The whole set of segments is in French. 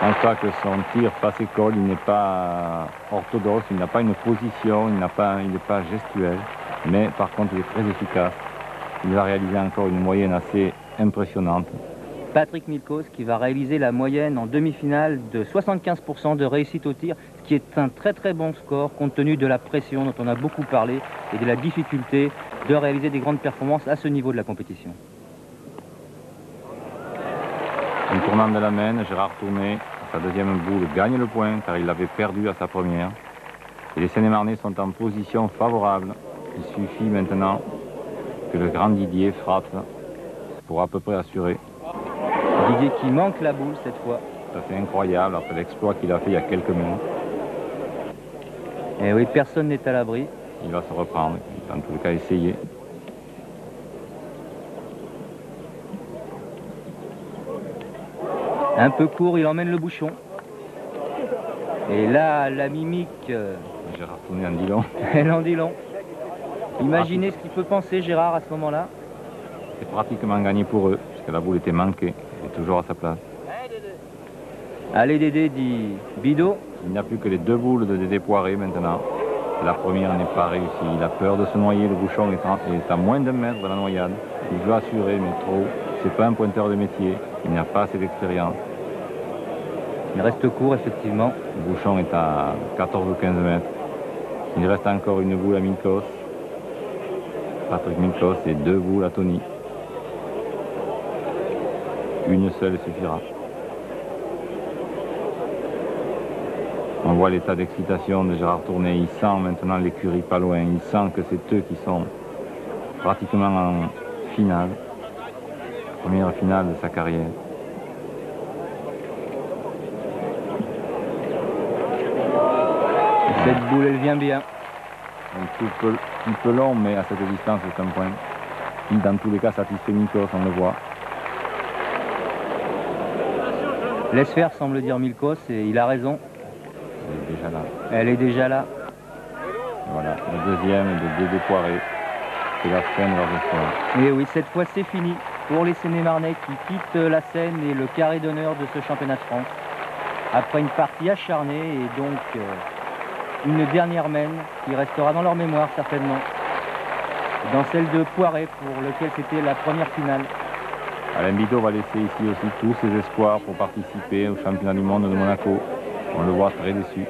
On sent que son tir passe école, il n'est pas orthodoxe, il n'a pas une position, il n'est pas gestuel, mais par contre il est très efficace. Il va réaliser encore une moyenne assez impressionnante. Patrick Milkos qui va réaliser la moyenne en demi-finale de 75% de réussite au tir, ce qui est un très très bon score compte tenu de la pression dont on a beaucoup parlé et de la difficulté de réaliser des grandes performances à ce niveau de la compétition. En tournant de la main, Gérard Tourné, sa deuxième boule, gagne le point car il l'avait perdu à sa première. Et les Seine-et-Marnais sont en position favorable. Il suffit maintenant que le grand Didier frappe pour à peu près assurer. Didier qui manque la boule cette fois. C'est incroyable après l'exploit qu'il a fait il y a quelques minutes. Et oui, personne n'est à l'abri. Il va se reprendre, il va en tout cas essayer. Un peu court, il emmène le bouchon. Et là, la mimique... Gérard Tourné en dit long. Elle en dit long. Imaginez ce qu'il peut penser Gérard à ce moment-là. C'est pratiquement gagné pour eux, puisque la boule était manquée. Il est toujours à sa place. Allez Dédé, dit Bidot. Il n'y a plus que les deux boules de Dédé Poiré maintenant. La première n'est pas réussie. Il a peur de se noyer. Le bouchon est à moins d'un mètre de la noyade. Il veut assurer, mais trop. C'est pas un pointeur de métier. Il n'a pas assez d'expérience. Il reste court, effectivement. Le bouchon est à 14 ou 15 mètres. Il reste encore une boule à Milkos. Patrick Milkos et deux boules à Tony. Une seule suffira. On voit l'état d'excitation de Gérard Tourné. Il sent maintenant l'écurie pas loin. Il sent que c'est eux qui sont pratiquement en finale. Première finale de sa carrière. Cette boule, elle vient bien. Un petit peu long, mais à cette distance, c'est un point qui, dans tous les cas, satisfait Milkos, on le voit. Laisse faire, semble dire Milkos, et il a raison. Elle est déjà là. Elle est déjà là. Voilà, le deuxième de Dédé Poiré. C'est la fin de leur histoire. Et oui, cette fois, c'est fini pour les Seine-et-Marnais qui quittent la scène et le carré d'honneur de ce championnat de France. Après une partie acharnée et donc une dernière mène qui restera dans leur mémoire certainement. Dans celle de Poiré pour lequel c'était la première finale. Alain Bidot va laisser ici aussi tous ses espoirs pour participer au championnat du monde de Monaco. On le voit très déçu.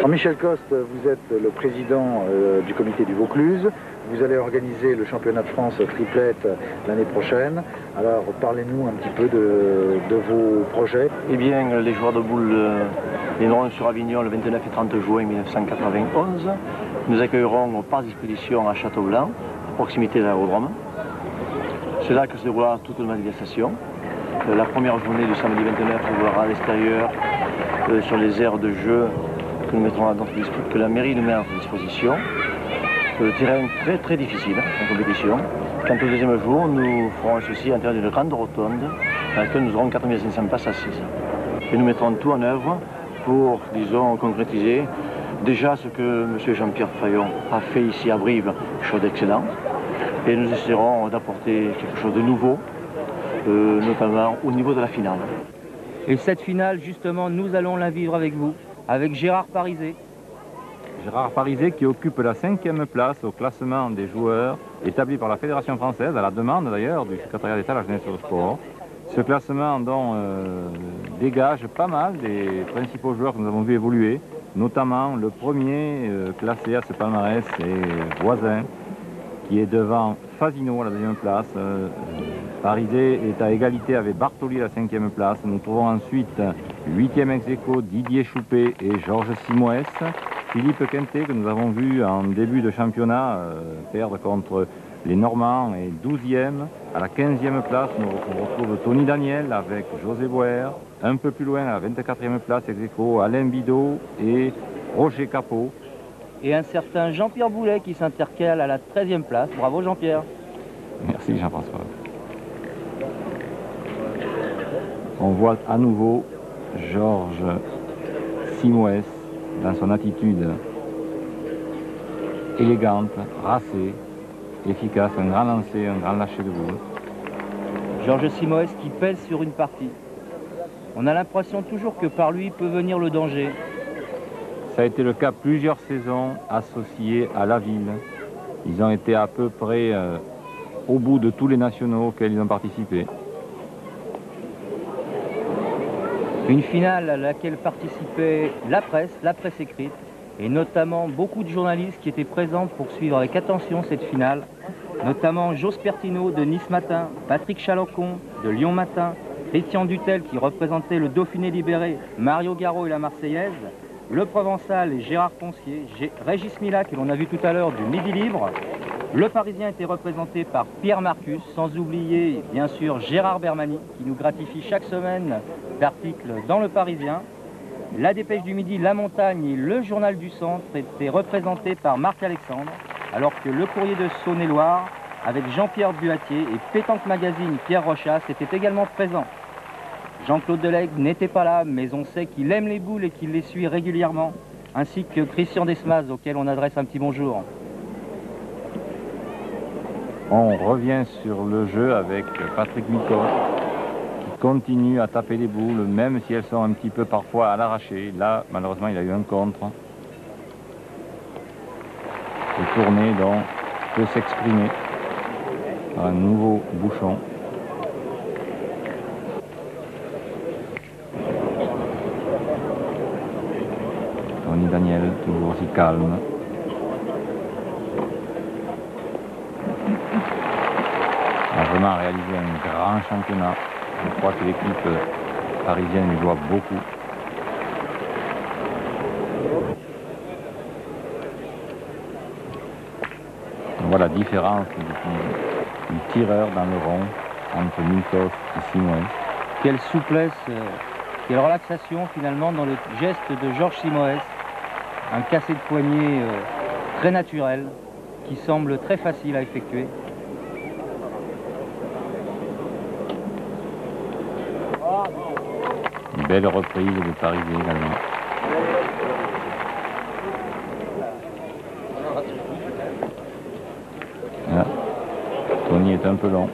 Michel Coste, vous êtes le président du comité du Vaucluse. Vous allez organiser le championnat de France triplette l'année prochaine. Alors parlez-nous un petit peu de vos projets. Eh bien, les joueurs de boules viendront sur Avignon le 29 et 30 juin 1991. Nous accueillerons par disposition à Châteaublanc, à proximité de l'aérodrome. C'est là que se déroulera toute la manifestation. La première journée du samedi 29 se déroulera à l'extérieur, sur les aires de jeu que nous mettrons à notre disposition, que la mairie nous met à notre disposition. Le terrain très très difficile en compétition. Quant au deuxième jour, nous ferons ceci à l'intérieur d'une grande rotonde dans laquelle nous aurons 4500 places assises. Et nous mettrons tout en œuvre pour, disons, concrétiser déjà ce que M. Jean-Pierre Fayon a fait ici à Brive, quelque chose d'excellent. Et nous essaierons d'apporter quelque chose de nouveau, notamment au niveau de la finale. Et cette finale, justement, nous allons la vivre avec vous, avec Gérard Parizet. Gérard Parizet qui occupe la 5e place au classement des joueurs établi par la Fédération française, à la demande d'ailleurs du secrétariat d'État à la jeunesse et au sport. Ce classement dont dégage pas mal des principaux joueurs que nous avons vu évoluer, notamment le premier classé à ce palmarès, c'est Voisin, qui est devant Fasino à la 2e place. Parizet est à égalité avec Bartoli à la 5e place. Nous trouvons ensuite 8e ex-aequo Didier Choupé et Georges Simoes. Philippe Quintet, que nous avons vu en début de championnat perdre contre les Normands, est 12e. À la 15e place, on retrouve Tony Daniel avec José Boer. Un peu plus loin, à la 24e place, ex-aequo Alain Bidot et Roger Capot. Et un certain Jean-Pierre Boulet qui s'intercale à la 13e place. Bravo Jean-Pierre. Merci Jean-François. On voit à nouveau Georges Simoes dans son attitude élégante, racée, efficace, un grand lancer, un grand lâcher de boule. Georges Simoes qui pèse sur une partie. On a l'impression toujours que par lui peut venir le danger. Ça a été le cas plusieurs saisons associées à la ville. Ils ont été à peu près au bout de tous les nationaux auxquels ils ont participé. Une finale à laquelle participait la presse écrite, et notamment beaucoup de journalistes qui étaient présents pour suivre avec attention cette finale, notamment Jos Pertineau de Nice Matin, Patrick Chalocon de Lyon Matin, Christian Dutel qui représentait le Dauphiné libéré, Mario Garot et la Marseillaise, Le Provençal et Gérard Poncier, Régis Mila que l'on a vu tout à l'heure du Midi Libre. Le Parisien était représenté par Pierre Marcus, sans oublier bien sûr Gérard Bermani qui nous gratifie chaque semaine d'articles dans Le Parisien. La Dépêche du Midi, La Montagne et le Journal du Centre étaient représentés par Marc Alexandre, alors que le Courrier de Saône-et-Loire, avec Jean-Pierre Buatier et Pétanque Magazine Pierre Rochas étaient également présents. Jean-Claude Delègue n'était pas là, mais on sait qu'il aime les boules et qu'il les suit régulièrement, ainsi que Christian Desmas, auquel on adresse un petit bonjour. On revient sur le jeu avec Patrick Milkos qui continue à taper les boules, même si elles sont un petit peu parfois à l'arraché. Là, malheureusement, il a eu un contre. Le tourné, donc, peut s'exprimer par un nouveau bouchon. Tony Daniel, toujours aussi calme. A vraiment réalisé un grand championnat. Je crois que l'équipe parisienne lui doit beaucoup. On voit la différence du tireur dans le rond entre Milkos et Simoes. Quelle souplesse, quelle relaxation finalement dans le geste de Georges Simoes. Un cassé de poignet très naturel qui semble très facile à effectuer. Une belle reprise de Parisien également. Là, Tony est un peu long.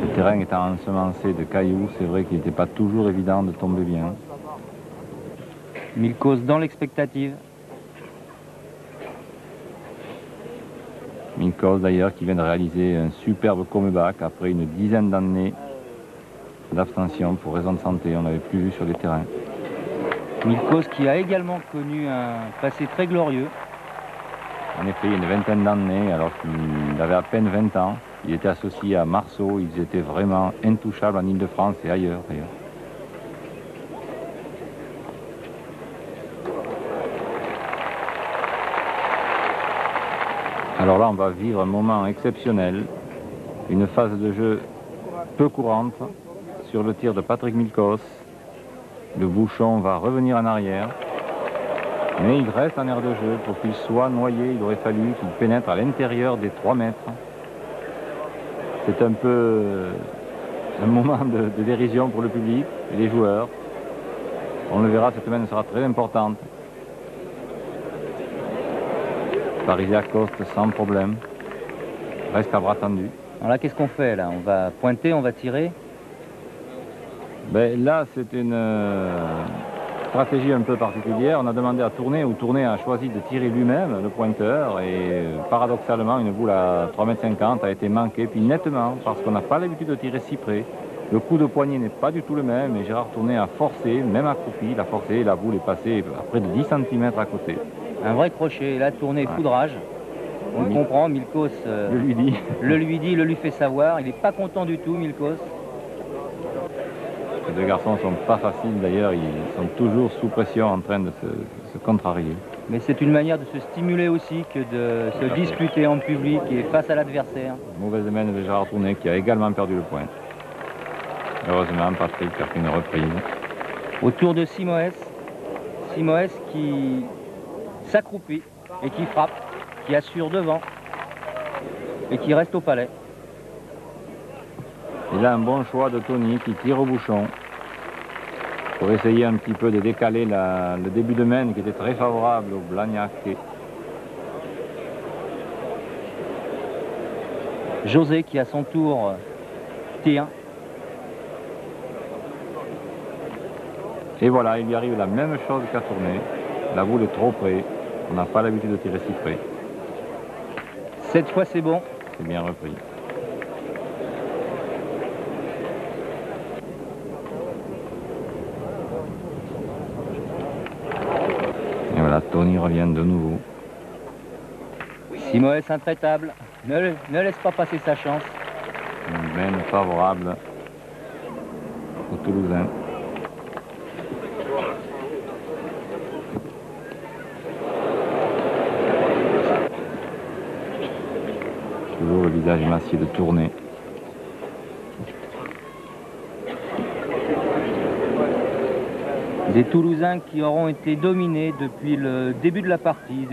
Le terrain étant ensemencé de cailloux, c'est vrai qu'il n'était pas toujours évident de tomber bien. Milkos dans l'expectative. Milkos d'ailleurs qui vient de réaliser un superbe comeback après une dizaine d'années d'abstention pour raison de santé, on l'avait plus vu sur les terrains. Milkos qui a également connu un passé très glorieux. En effet, il y a une vingtaine d'années, alors qu'il avait à peine 20 ans, il était associé à Marceau, ils étaient vraiment intouchables en Ile-de-France et ailleurs d'ailleurs. Alors là, on va vivre un moment exceptionnel, une phase de jeu peu courante sur le tir de Patrick Milkos. Le bouchon va revenir en arrière, mais il reste en aire de jeu. Pour qu'il soit noyé, il aurait fallu qu'il pénètre à l'intérieur des 3 mètres. C'est un peu un moment de dérision pour le public et les joueurs. On le verra, cette semaine sera très importante. Parisien accoste sans problème, reste à bras tendu. Alors là, qu'est-ce qu'on fait là? On va pointer, on va tirer? Ben, là, c'est une stratégie un peu particulière. On a demandé à tourner, ou Tourné a choisi de tirer lui-même, le pointeur, et paradoxalement, une boule à 3,50 m a été manquée, puis nettement, parce qu'on n'a pas l'habitude de tirer si près. Le coup de poignet n'est pas du tout le même, et Gérard Tourné a forcé, même accroupi, il a forcé, et la boule est passée à près de 10 cm à côté. Un vrai crochet, là, Tourné, foudrage. On le comprend, Milkos le lui dit, le lui fait savoir. Il n'est pas content du tout, Milkos. Les deux garçons ne sont pas faciles d'ailleurs, ils sont toujours sous pression en train de se contrarier. Mais c'est une manière de se stimuler aussi que de se disputer en public et face à l'adversaire. Mauvaise main de Gérard Tourné qui a également perdu le point. Heureusement, Patrick a fait une reprise. Autour de Simoes. Simoes qui s'accroupit et qui frappe, qui assure devant et qui reste au palais. Il a un bon choix de Tony qui tire au bouchon pour essayer un petit peu de décaler le début de main qui était très favorable au Blagnac. José qui à son tour tire. Et voilà, il lui arrive la même chose qu'à tourner. La boule est trop près. On n'a pas l'habitude de tirer si près. Cette fois c'est bon. C'est bien repris. Et voilà, Tony revient de nouveau. Simoes intraitable. Ne laisse pas passer sa chance. Une mène favorable aux Toulousains. Toujours le visage émacié de tourner. Des Toulousains qui auront été dominés depuis le début de la partie,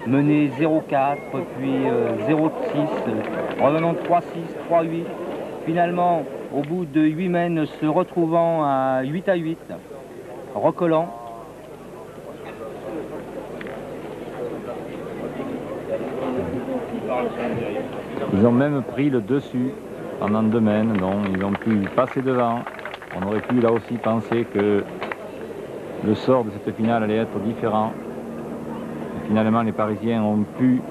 menés 0-4, puis 0-6, revenant 3-6, 3-8. Finalement, au bout de 8 mènes, se retrouvant à 8-8, recollant. Ils ont même pris le dessus pendant 2 mènes, donc ils ont pu passer devant. On aurait pu là aussi penser que le sort de cette finale allait être différent. Et finalement, les Parisiens ont pu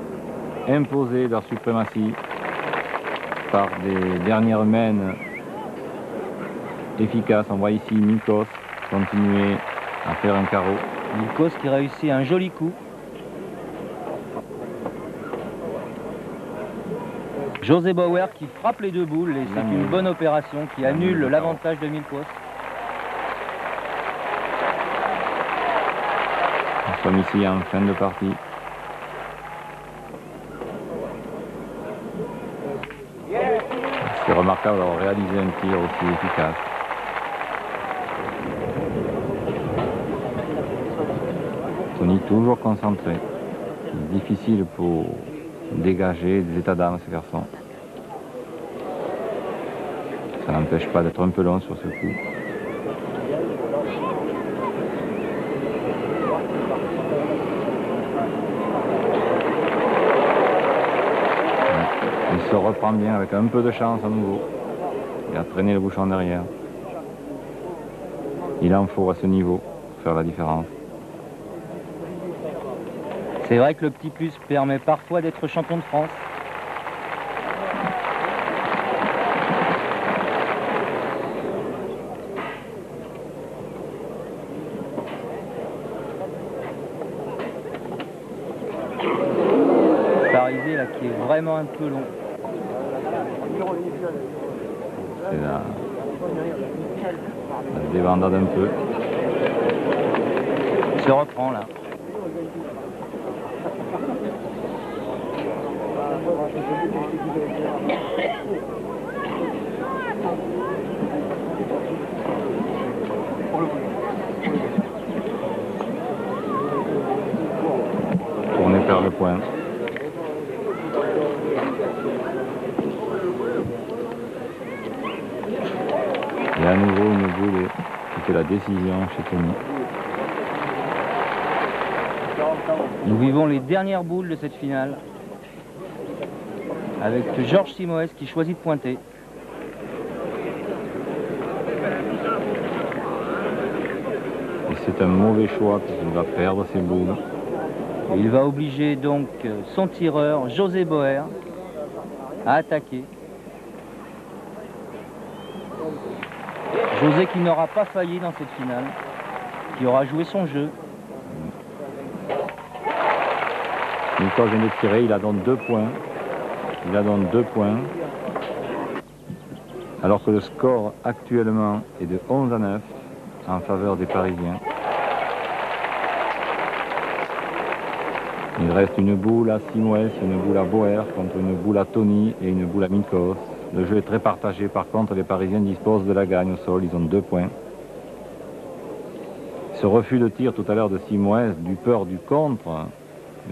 imposer leur suprématie par des dernières mènes efficaces. On voit ici Nikos continuer à faire un carreau. Nikos qui réussit un joli coup. José Bauer qui frappe les 2 boules et c'est une bonne opération qui annule l'avantage de Nikos. Nous sommes ici en fin de partie. C'est remarquable d'avoir réalisé un tir aussi efficace. Tony toujours concentré. C'est difficile pour dégager des états d'âme ce garçon. Ça n'empêche pas d'être un peu long sur ce coup. Il se reprend bien avec un peu de chance à nouveau. Il a traîné le bouchon derrière. Il en faut à ce niveau pour faire la différence. C'est vrai que le petit plus permet parfois d'être champion de France. Parisé là qui est vraiment un peu long. C'est la débandade un peu. Il se reprend là. Tourner vers le point. Et à nouveau une boule qui fait la décision chez Tony. Nous vivons les dernières boules de cette finale avec Georges Simoes qui choisit de pointer. Et c'est un mauvais choix puisqu'il va perdre ses boules. Et il va obliger donc son tireur José Bauer à attaquer. José qui n'aura pas failli dans cette finale, qui aura joué son jeu. Nikos vient de tirer, il a donc 2 points. Il a donc 2 points. Alors que le score actuellement est de 11-9 en faveur des Parisiens. Il reste une boule à Simoes, une boule à Bauer contre une boule à Tony et une boule à Nikos. Le jeu est très partagé. Par contre, les Parisiens disposent de la gagne au sol. Ils ont 2 points. Ce refus de tir tout à l'heure de Simoes, du peur du contre,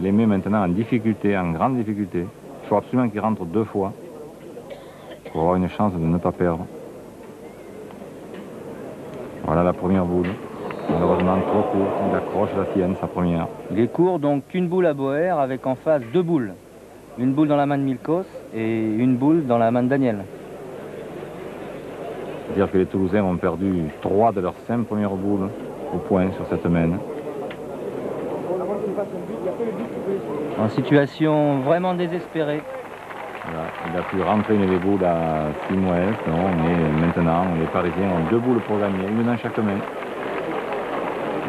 les met maintenant en difficulté, en grande difficulté. Il faut absolument qu'il rentre 2 fois pour avoir une chance de ne pas perdre. Voilà la première boule. Malheureusement trop courte, il accroche la sienne, sa première. Il est court, donc une boule à Bauer avec en face 2 boules. Une boule dans la main de Nikos et une boule dans la main de Daniel. C'est-à-dire que les Toulousains ont perdu 3 de leurs 5 premières boules au point sur cette main. En situation vraiment désespérée. Voilà, il a pu rentrer une des boules à Simoes, mais maintenant les Parisiens ont 2 boules pour gagner, une dans chaque main.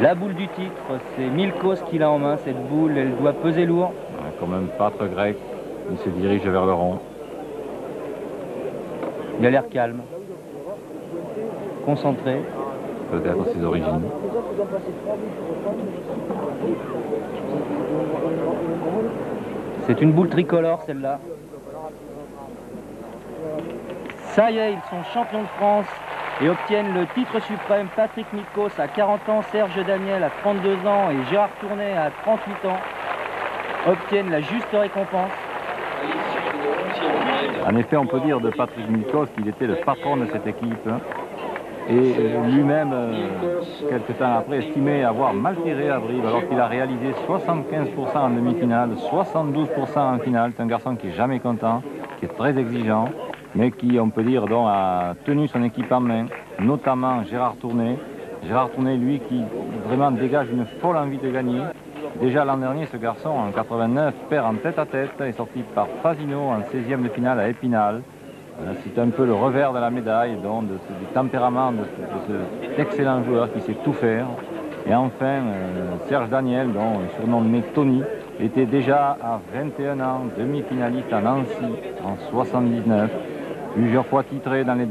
La boule du titre, c'est Milkos qui l'a en main. Cette boule, elle doit peser lourd. Voilà, comme un pâtre grec, il se dirige vers le rond. Il a l'air calme, concentré. Peut-être ses origines. C'est une boule tricolore, celle-là. Ça y est, ils sont champions de France et obtiennent le titre suprême. Patrick Milkos à 40 ans, Serge Daniel à 32 ans et Gérard Tournet à 38 ans obtiennent la juste récompense. En effet, on peut dire de Patrick Milkos qu'il était le patron de cette équipe. Et lui-même, quelques temps après, estimait avoir mal tiré à Brive, alors qu'il a réalisé 75% en demi-finale, 72% en finale. C'est un garçon qui est jamais content, qui est très exigeant, mais qui, on peut dire, donc, a tenu son équipe en main, notamment Gérard Tournet. Gérard Tournet, lui, qui vraiment dégage une folle envie de gagner. Déjà l'an dernier, ce garçon, en 89, perd en tête-à-tête, est sorti par Fasino en 16e de finale à Épinal. C'est un peu le revers de la médaille, donc, du tempérament de cet excellent joueur qui sait tout faire. Et enfin, Serge Daniel, dont surnommé Tony, était déjà à 21 ans, demi-finaliste à Nancy en 79, plusieurs fois titré dans les